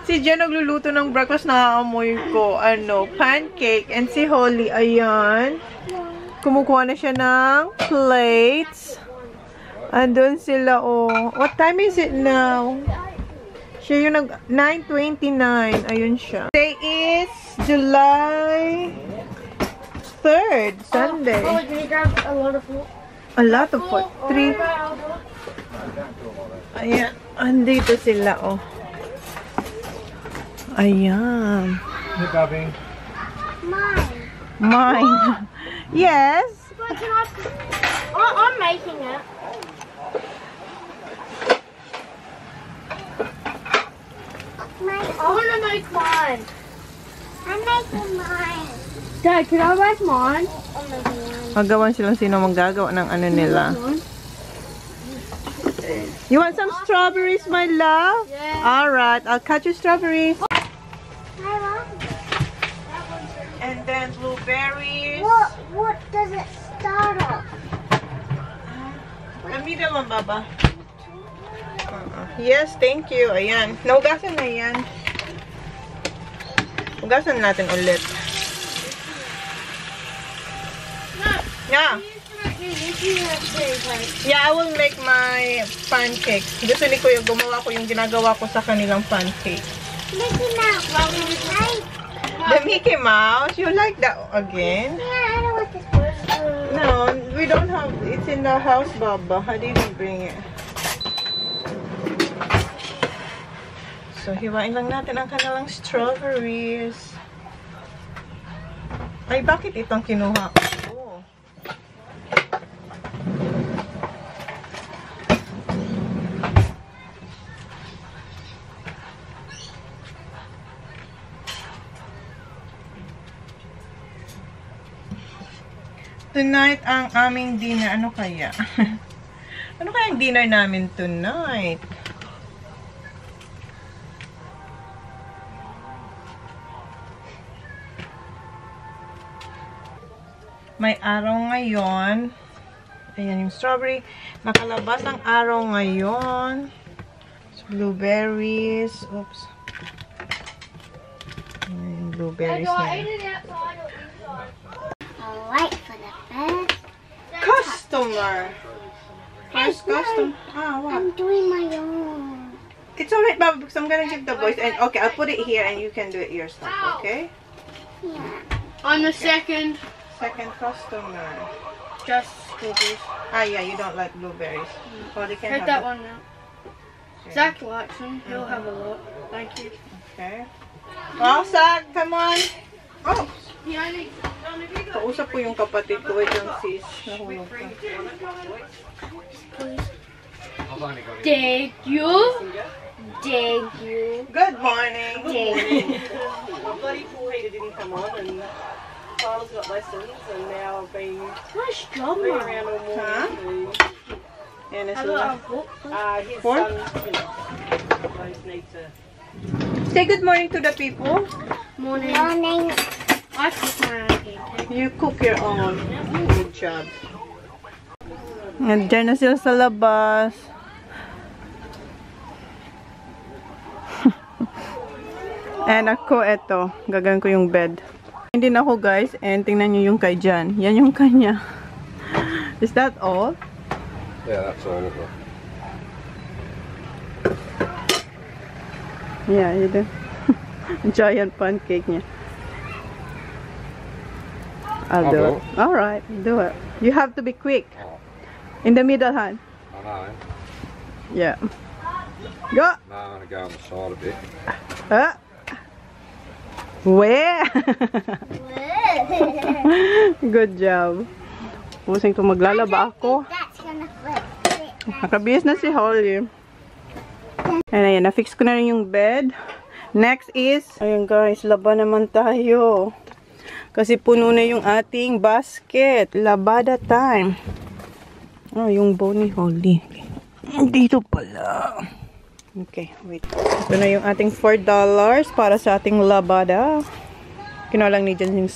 Si Jen nagluluto ng breakfast na amoy ko. Ano, pancake. And si Holly, ayan. Kumukuha na siya ng plates. Andun sila, oh. What time is it now? Siya yung 9:29. Ayun siya. Today is July 3rd, Sunday. Oh, did you grab a lot of food? A lot of food. 3. Ayan. Andito sila, oh. Ayan. Hey, Bobby. Mine. Mine. Yes. But can I... I'm making it. I want to make mine. I'm making mine. Dad, can I make mine? I'm making mine. Magawan silang sino manggagawa ng ano nila. You want some strawberries, my love? Yeah. Alright, I'll cut you strawberries. I want And then blueberries. What does it start off? The middle one, Baba. Yes, thank you. Ayan. Naugasan na yan. Ugasan natin ulit. Yeah. Yeah, I will make my pancakes. Gusto ni Kuya, gumawa ko yung ginagawa ko sa kanilang pancake. Mickey Mouse. The Mickey Mouse? You like that again? Yeah, I don't want this one. No, we don't have. It's in the house, Baba. I didn't bring it. So, hiwain lang natin ang kanilang strawberries. Ay, bakit itong kinuha ko? Tonight, ang aming dinner, ano kaya? Ano kaya ang dinner namin tonight? May araw ngayon. Ayan yung strawberry. Nakalabas ang araw ngayon. Blueberries. Oops. Ayan yung blueberries na. Alright, for the first Customer. First customer. Ah, what? I'm doing my own. It's alright, Baba, because I'm gonna give the voice. And okay, I'll put it here and you can do it yourself, okay? Yeah. On the second, customer. just blueberries. Ah, yeah, you don't like blueberries. Well, they can Take have that it. one now. Zach likes them. He'll have a lot. Thank you. Okay. Oh, Zach, come on. Oh, He only got kausap ko yung kapatid ko. Wait lang, sis. Nahulog ka. Thank you. Thank you. Good morning. My bloody pool heater didn't come on and Kyle's got lessons and now I've been Nice job, running Mum. around all morning. Yan na I sila. got a book. His Four? son, those need to... Say good morning to the people. Morning. Morning. I cook my own pancake. You cook your own. Good job. Nandiyan na sila sa labas. And ako, eto. Gagawin ko yung bed. Hindi na ako, guys. And tingnan nyo yung kay Jan. Yan yung kanya. Is that all? Yeah, that's all of it. Yeah, you do. Giant pancake niya. I'll do it. Alright, do it. You have to be quick. In the middle, hand. I know. Yeah. Go! Now I'm going to go on the side a bit. Where? Good job. Pusing ko maglalaba ako. That's gonna flip. Nakabihis na si Holly. And ayan, na-fix ko na rin yung bed. Next is, ayun guys, laba naman tayo. Kasi puno na yung ating basket. Labada time. Oh, yung bow ni Holly. Dito pala. Okay, wait. Ito na yung ating $4 para sa ating labada. Kinuha lang ni Jan yung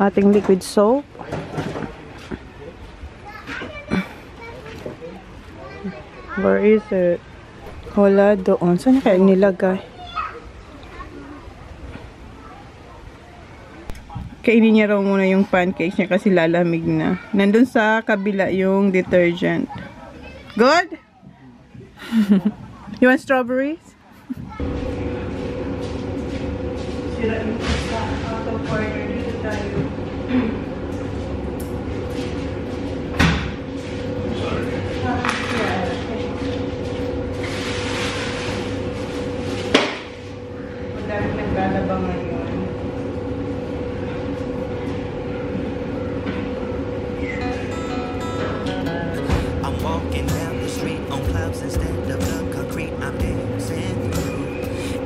ating liquid soap. Where is it? Wala doon. Saan kaya nilagay? Kainin niya raw muna yung pancakes niya kasi lalamig na. Nandun sa kabila yung detergent. Good? You want strawberries? Sira yung out of order. Dito tayo. Ang dami naglalabang ngayon. I'm walking down the street on clouds instead of the concrete. I'm dancing through.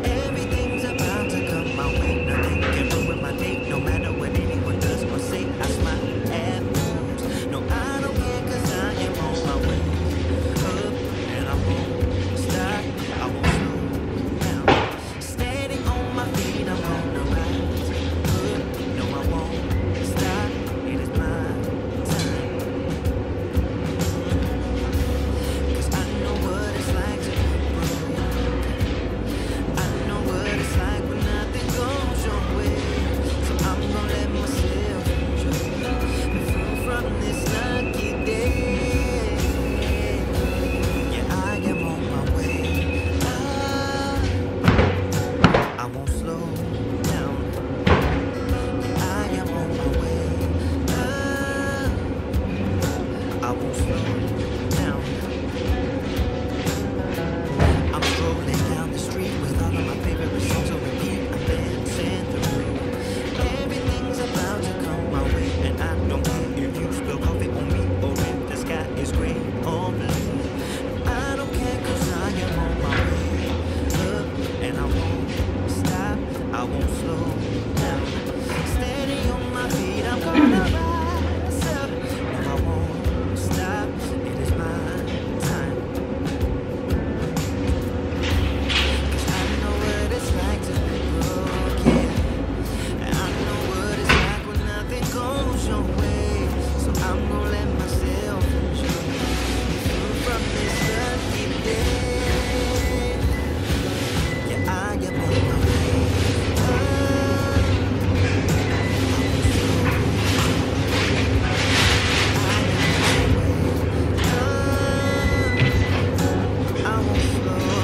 Everything's about to come my way. Nothing can ruin my day, no matter what anyone does or say. I smile at moves. No, I don't care 'cause I am on my way up, and I won't stop. I won't slow down. Steady on my feet, I'm on the rise. Up, no, I won't stop. It is my time. 'Cause I know what it's like to be broke. I know what it's like when nothing goes your way. So I'm gonna let myself be free from this lucky day. Yeah, I am on my way. I won't slow down. I am on my way. I won't slow down. I'm strolling down the street with all of my favorite songs on repeat. I'm dancing through. Everything's about to come my way, and I don't care if you spill coffee on me or if the sky is gray or blue. I don't care 'cause I am on my way up, and I won't stop. I won't slow down. Steady on my feet, I'm gonna rise up. No, I won't stop. It is my time. 'Cause I know what it's like to be broken. And I know what it's like when nothing goes your way. So I'm gonna let myself be through from this lucky day. Yeah, I am on my way. I won't slow.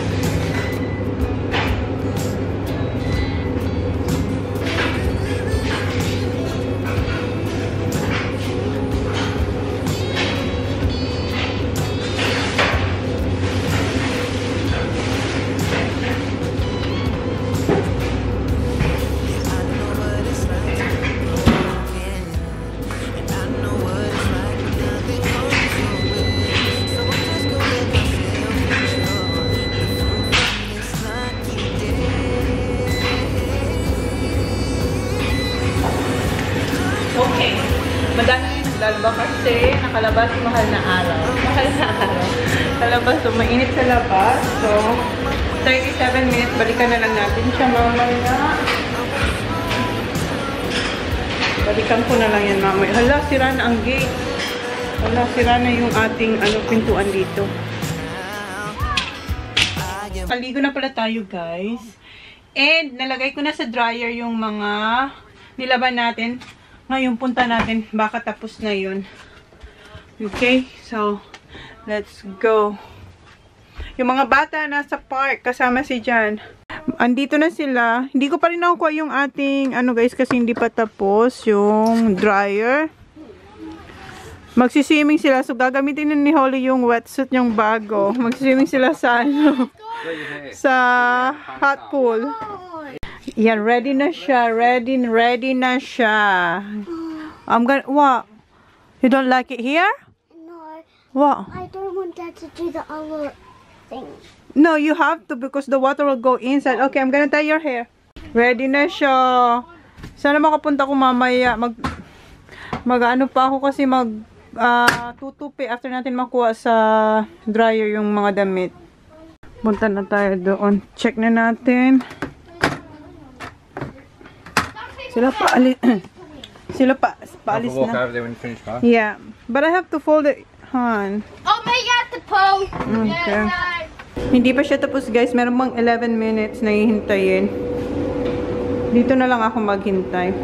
Okay. Madami yung naglalaba kasi nakalabas mahal na araw. Mahal na araw. Kalabas, so mainit sa labas. So, 37 minutes. Balikan na lang natin siya mamaya. Balikan ko na lang yan mamaya. Hala, sira na ang gate. Hala, sira na yung ating pintuan dito. Kaligo na pala tayo, guys. And, nalagay ko na sa dryer yung mga nilaban natin. Ngayon, punta natin. Baka tapos na yun. Okay? So, let's go. Yung mga bata nasa park. Kasama si Jan. Andito na sila. Hindi ko pa rin nakukuha yung ating, guys, kasi hindi pa tapos yung dryer. Magsiswimming sila. So, gagamitin na ni Holly yung wetsuit yung bago. Magsiswimming sila sa, sa hot pool. Yan, ready na siya. Ready na siya. What? You don't like it here? No, What? I don't want Dad to do the other thing. No, you have to because the water will go inside. Okay, I'm gonna tie your hair. Ready na siya. Sana makapunta ko mamaya. Mag-ano pa ako kasi tutupi after natin makuha sa dryer yung mga damit. Punta na tayo doon. Check na natin. Sila paalis Walk na. over there when you finish, huh? Yeah, but I have to fold it, hon. Oh, me at the pole. Okay. Hindi pa siya tapos, guys. Meron bang 11 minutes na hihintayin. Dito na lang ako maghintay.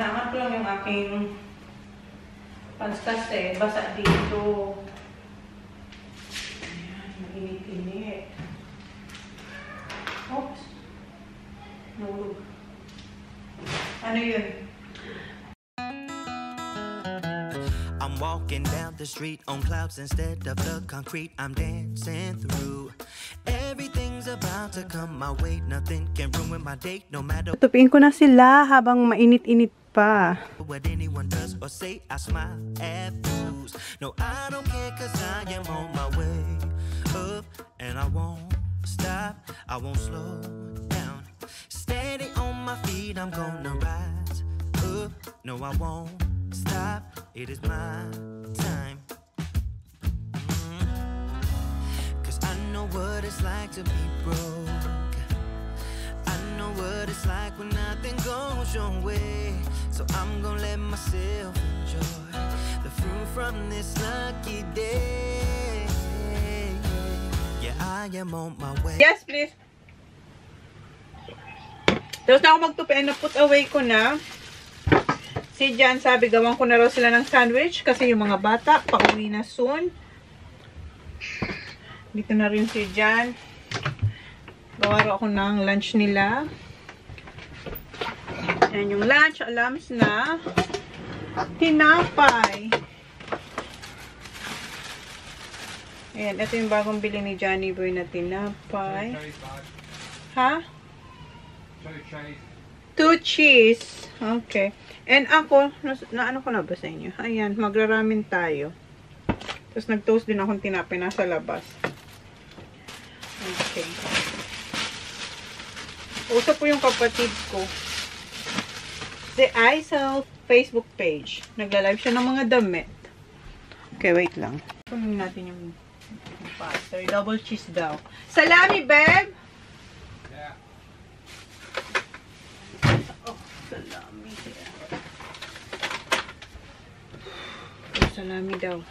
Inaangat ko lang yung aking pants kasi basa dito. Ayan, mainit-init. Oops. Nahulog. Ano yun? I'm walking down the street on clouds instead of the concrete I'm dancing through. Everything's about to come my way. Nothing can ruin my date, no matter Tutupiin ko na sila habang mainit-init pa. what anyone does or say. I smile at fools. No, I don't care, cause I am on my way up, and I won't stop, I won't slow down. Steady on my feet, I'm gonna rise up. No, I won't stop, it is my time. Cause I know what it's like to be broke. I know what it's like when nothing goes your way. So I'm gonna let myself enjoy the fruit from this lucky day. Yeah, I am on my way. Yes, please. Tapos na ako magtupian na put away ko na. Si Jan sabi gawan ko na raw sila ng sandwich kasi yung mga bata pauwi na soon. Dito na rin si Jan. Gawa raw ako ng lunch nila. Ayan yung lunch. Alams na tinapay. Ayan, ito yung bagong bili ni Johnny Boy na tinapay. Ha? 2 cheese. Okay. And ako, ano ko na ba sa inyo? Ayan, magraramin tayo. Tapos nag-toast din akong tinapay nasa labas. Okay. Usap po yung kapatid ko. Si Aisel Facebook page. Nagla-live siya ng mga damit. Okay, wait lang. Kunin natin yung pasta. Double cheese daw. Salami, babe! Yeah. Oh, salami. Salami daw.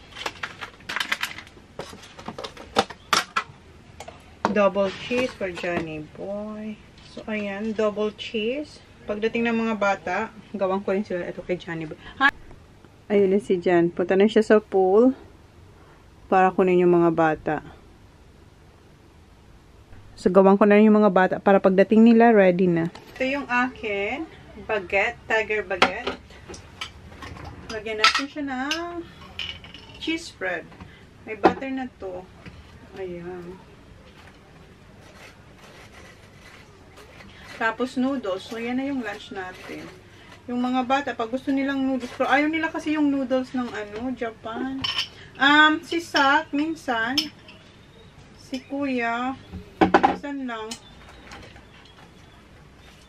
Double cheese for Johnny Boy. So, ayan. Double cheese. Pagdating ng mga bata, gawan ko rin sila ito kay Johnny Boy. Ayun na si Jan. Punta na siya sa pool para kunin yung mga bata. So, gawan ko na yung mga bata para pagdating nila, ready na. Ito yung akin. Baguette. Tiger baguette. Lagyan natin siya ng cheese spread. May butter na to. Ayan. Tapos noodles. So, yan na yung lunch natin. Yung mga bata, pag gusto nilang noodles, pero ayaw nila kasi yung noodles ng Japan. Si Sak, minsan. Si Kuya, minsan lang.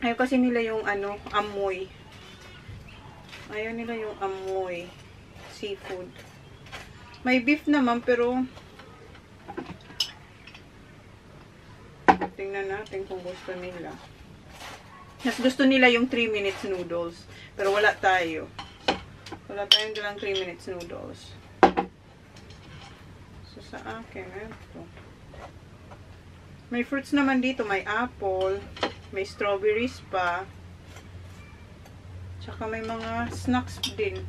Ayaw kasi nila yung amoy. Ayaw nila yung amoy. Seafood. May beef naman, pero tingnan natin kung gusto nila. Mas gusto nila yung 3 minutes noodles. Pero wala tayo. Wala tayong dalang 3 minutes noodles. So, sa akin, ito. May fruits naman dito. May apple. May strawberries pa. Tsaka may mga snacks din.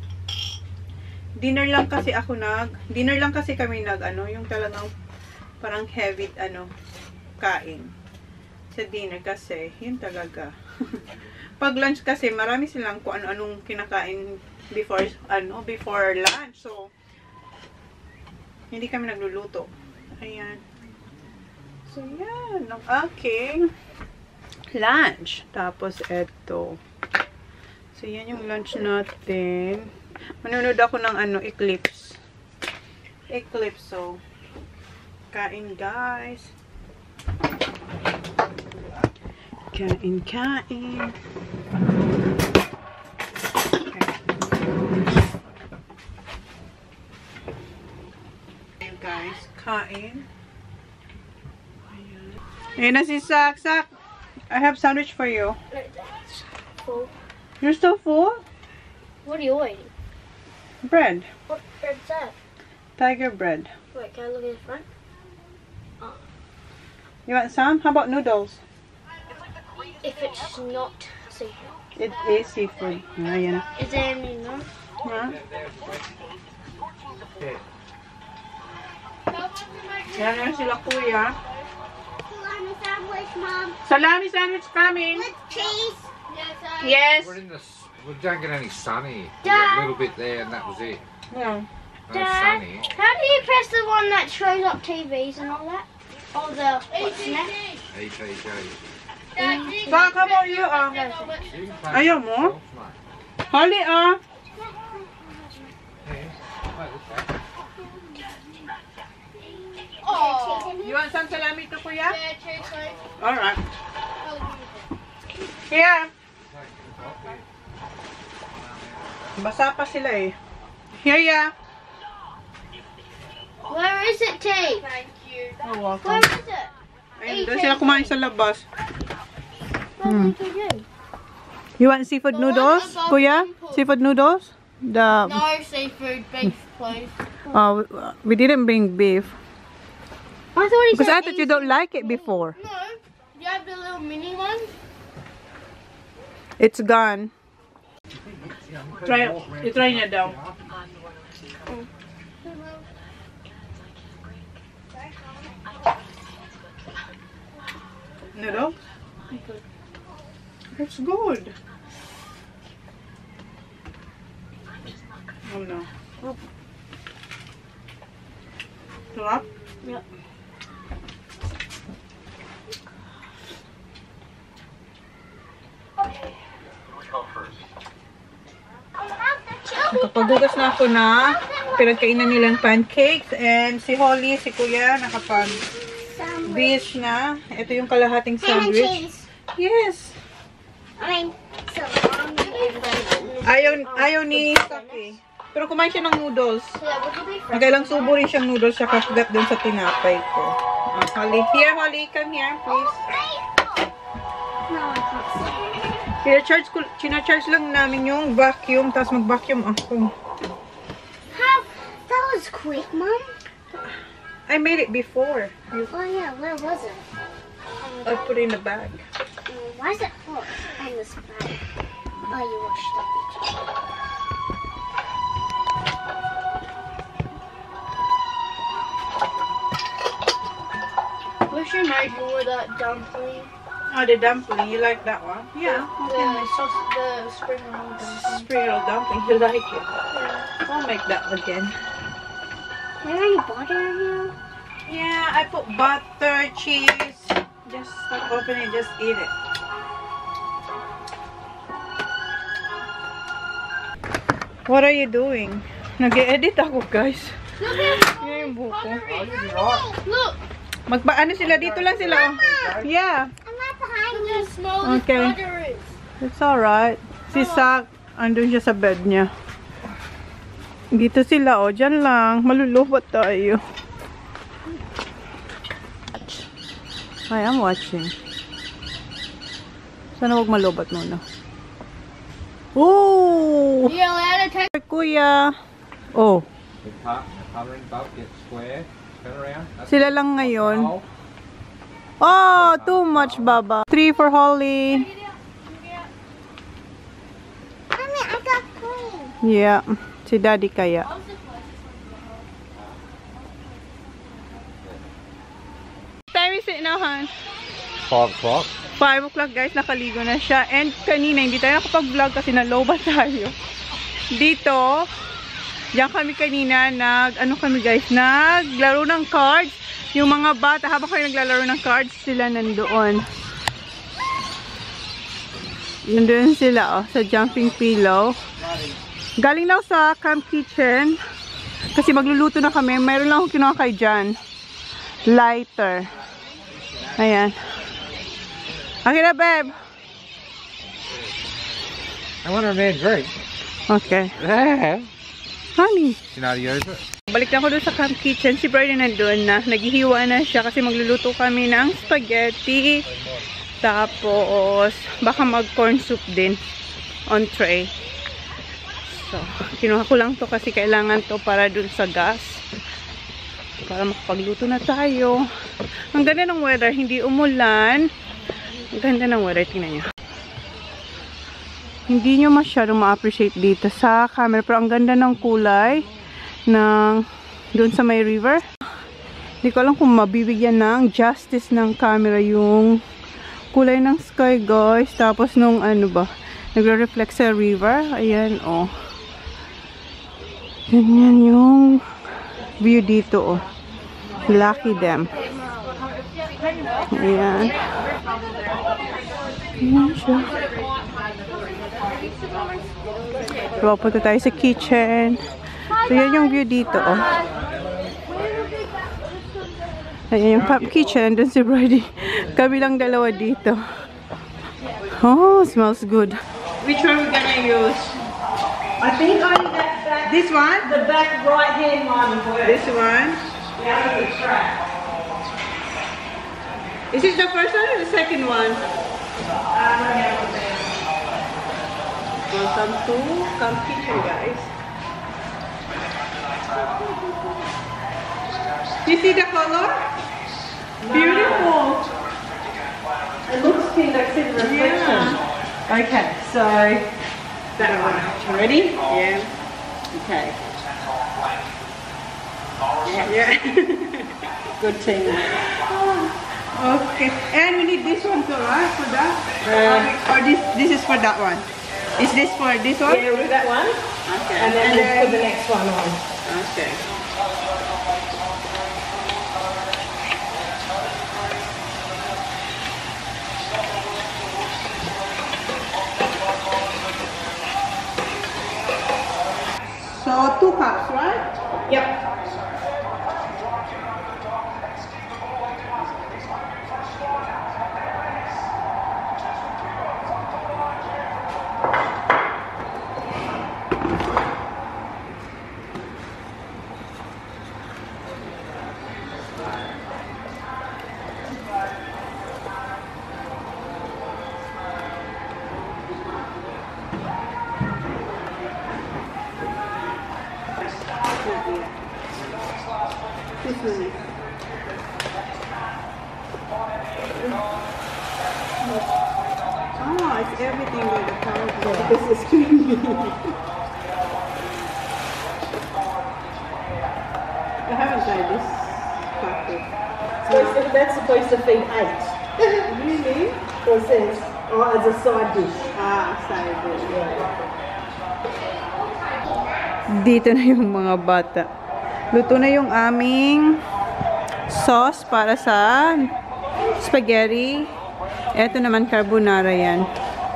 Dinner lang kasi kami yung talagang parang heavy, kain. Sa dinner kasi, yun talaga. Pag lunch kasi, marami silang kung ano-anong kinakain before lunch. So, hindi kami nagluluto. Ayan. So, yan. Ang aking lunch. Tapos, eto. So, yan yung lunch natin. Manunod ako ng eclipse. So, kain guys. Kain. Okay. Ayan guys, kain. Ayan na si Sak. Sak, I have sandwich for you. Full. You're still full? What are you eating? Bread. What bread's that? Tiger bread. Wait, can I look at the front? Oh. You want some? How about noodles? If it's not seafood. It is seafood. Ayan. Is there any no? Ha? Yan na sila kuya. Salami sandwich, Mom. Salami sandwich coming. With cheese. Yes. We're in this. We don't get any sunny. We Dad. got a little bit there, and that was it. Yeah. No Dad, sunny. how do you press the one that shows up TVs and all that? Or the what's next? EPG. Bak, how about you? You can play Ayaw with mo? the dogs, mate. Holly, Yeah. Play this way. You want some salami to kuya? Yeah, cheese, like. Alright. Here. Basa pa sila eh. Here ya. Where is it, T? Thank you. You're Where welcome. is it? Ayun, doon sila kumain sa labas. What did you do? You want seafood noodles, kuya? Seafood noodles? The No seafood, beef, please. we didn't bring beef I thought he because I said thought you don't like it before. No. You have the little mini one? It's gone. Try niya daw. Noodles? It's good. Oh no. Sarap? Yep. Nakapagugas na ako na pinagkainan nilang pancakes and si Holly, si Kuya, nakapag-dish na. Ito yung kalahating Ham and sandwich. cheese. Yes. I mean, salami and Ayaw ni Saki. Pero kumain siya ng noodles. yeah, would you be friends? Magkailang subo rin siyang noodles siya kagat dun sa tinapay ko. Holly. Here, Holly. Come here, please. No, I can't see. China-charge lang namin yung vacuum, tapos mag-vacuum ako. How? That was quick, Mom. I made it before. Oh yeah, where was it? I put it in the bag. Why is it hot on this bag? Oh, you washed it. Wish you made more of that dumpling. Oh, the dumpling. You like that one? Yeah. The spring roll dumpling. Spring roll dumpling. You like it? I'll make that again. Is there any butter in here? Yeah, I put butter, cheese. Just open it, just eat it. What are you doing? Nag-edit ako, guys. Yan yung buko. Look! Ano sila? Dito lang sila. Oh. Yeah. I'm not behind Look you. how small Okay. this butter is. It's alright. Si Sak, andun siya sa bed niya. Dito sila, oh. Diyan lang. Malulubat tayo. Hi, I'm watching. Sana huwag malubat muna. Oh! You allowed to take Kuya. Oh. The colouring bulb gets square. Turn around. That's Sila lang ngayon. hole. Oh, too much, Baba. 3 for Holly. Mommy, I got clean. Yeah. Si Daddy kaya. Time is it now, Han? 5 o'clock. 5 o'clock, guys. Nakaligo na siya. And kanina, hindi tayo nakapag-vlog kasi naloba tayo. Dito, diyan kami kanina, naglaro ng cards. Yung mga bata, habang kayo naglalaro ng cards, sila nandoon. Nandoon sila, oh, sa jumping pillow. Galing lang sa camp kitchen. Kasi magluluto na kami. Mayroon lang akong kinuha kay Jan. Lighter. Ayan. Okay na, babe. I want a man drink. Okay. Yeah. Honey. You know how to use it? Balik na ako doon sa camp kitchen. Si Brady nandun na. Naghihiwa na siya kasi magluluto kami ng spaghetti. Tapos, baka mag-corn soup din on tray. So, kinuha ko lang to kasi kailangan to para dun sa gas. Para makapagluto na tayo. Ang ganda ng weather. Hindi umulan. Ang ganda ng weather. Tingnan nyo. hindi nyo masyadong ma-appreciate dito sa camera. Pero ang ganda ng kulay ng doon sa may river. Hindi ko alam kung mabibigyan ng justice ng camera yung kulay ng sky, guys. Tapos nung ano ba, nagre-reflect sa river. Ayan, oh. Ganyan yung view dito, oh. Lucky them. Ayan. Ayan siya. Diba, punta tayo sa kitchen. So, yan yung view dito, oh. Ayan yung kitchen. Doon si Brady. Kami lang dalawa dito. Oh, smells good. Which one we gonna use? I think only that back. This one? The back right hand one works. This one? Yeah, the track. Is it the first one or the second one? Welcome to Camp Kitchen, guys. You see the color? Beautiful. It looks pink, like the reflection. Yeah. Okay, so that one. Ready? Yeah. Okay. Yeah. Good team. Okay. And we need this one too, right? For that? Or this is for that one? Is this for this one? Yeah, with that one. Okay. And then we'll put the next one on. Okay. So 2 cups, right? Yep. This one. Oh, it's everything with the powder. Because it's creamy. I haven't tried this packet. So that's supposed to feed 8. Really? So it says, oh, as a side dish. Ah, side dish. Dito na yung mga bata. Luto na yung aming sauce para sa spaghetti. Ito naman carbonara yan.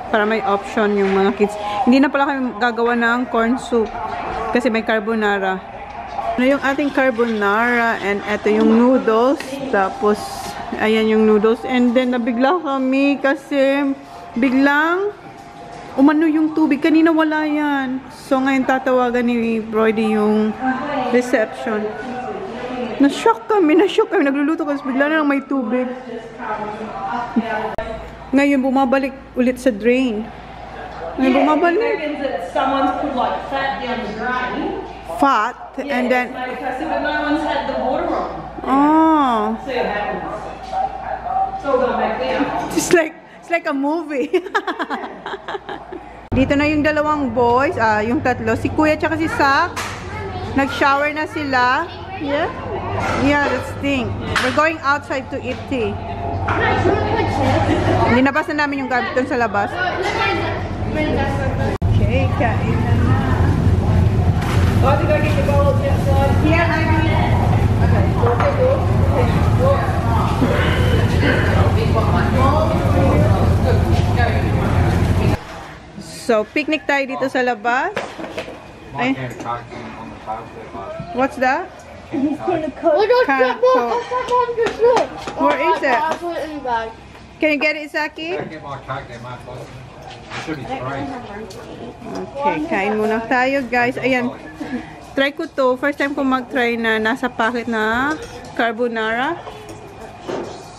Para may option yung mga kids. Hindi na pala kami gagawa ng corn soup. Kasi may carbonara. Ano yung ating carbonara. And ito yung noodles. Tapos, ayan yung noodles. And then, nabigla kami kasi biglang umano yung tubig. Kanina wala yan. So, ngayon tatawagan ni Brody yung reception. Na-shock kami. Nagluluto kasi bigla na lang may tubig. Ngayon, bumabalik ulit sa drain. Ngayon, bumabalik. It that someone's put like fat down the drain. Fat? Yeah, And then... but no one's had the water on. Oh. See what happens. It's all gone back down. It's like a movie. Dito na yung dalawang boys, yung tatlo, si Kuya tsaka si Sak. Nag-shower na sila. Yeah? Yeah, that's thing. We're going outside to eat tea. Linabas na namin yung gamit doon sa labas. Okay, kain na na. I have to go get your bowl outside. Here, I will. Okay. So, picnic tayo dito sa labas. Ay. What's that? Where is it? I'll put it in the bag. Can you get it, Saki? Okay, kain muna tayo, guys. Ayan. Try ko to. First time ko mag-try na nasa packet na carbonara.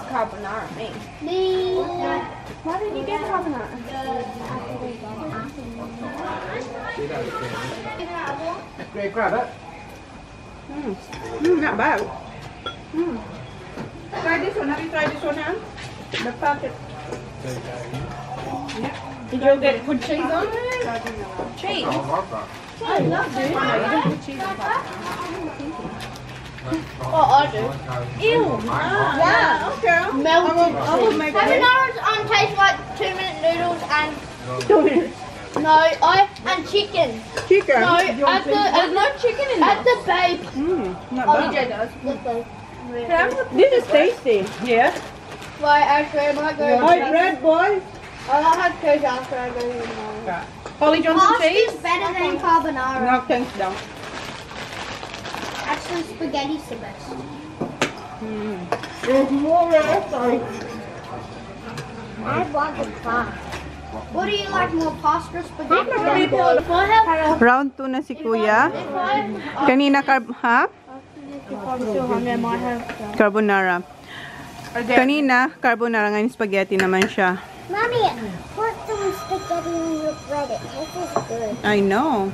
Carbonara, me. Why did you get carbonara? Grab it. Not bad. Try this one. Have you tried this one, Ann? The packet. Did you get put cheese on it? Cheese? I love that. I love it. Oh, Oh, I do. Ew. Yeah, okay. Melted I will make it. Carbonara tastes like 2-minute noodles and and chicken. Chicken. No, there's no chicken in there. At the bake. Not Oh, bad. DJ does. This is tasty. Yeah. Why, actually, I might go. Boy, bread, boy. I'll have cheese after I go to the Holly Johnson Pasta cheese? is better than carbonara. No, thanks down. Actually, spaghetti's the best. There's more there. Sorry. I want the pasta. What do you like more, pasta or spaghetti? Round 2 na si Kuya. Kanina ha? Carbonara. Kanina, carbonara. Ngayon spaghetti naman siya. Mommy, put some spaghetti on your bread. This is good. I know.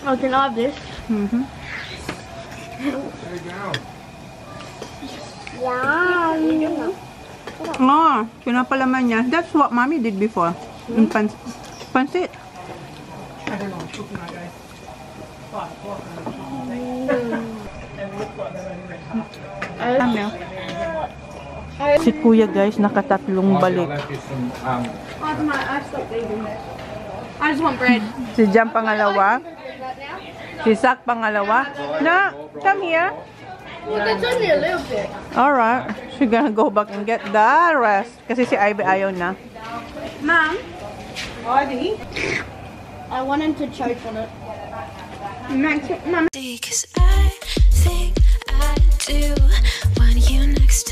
Oh, can I have this? Mm-hmm. There you go. Yum. Oh, pinapalaman niya. That's what mommy did before. Yung pansit. Si Kuya guys, nakatatlong balik. I left you some, I stopped eating this. I just want bread. Si Jam pangalawa. Si Sak pangalawa. Na, come here. Well, that's only a little bit. Alright. She's gonna go back and get the rest. Kasi si Ivy ayaw na. Mom, Ivy? I want him to choke on it. Cause I think I do want you next to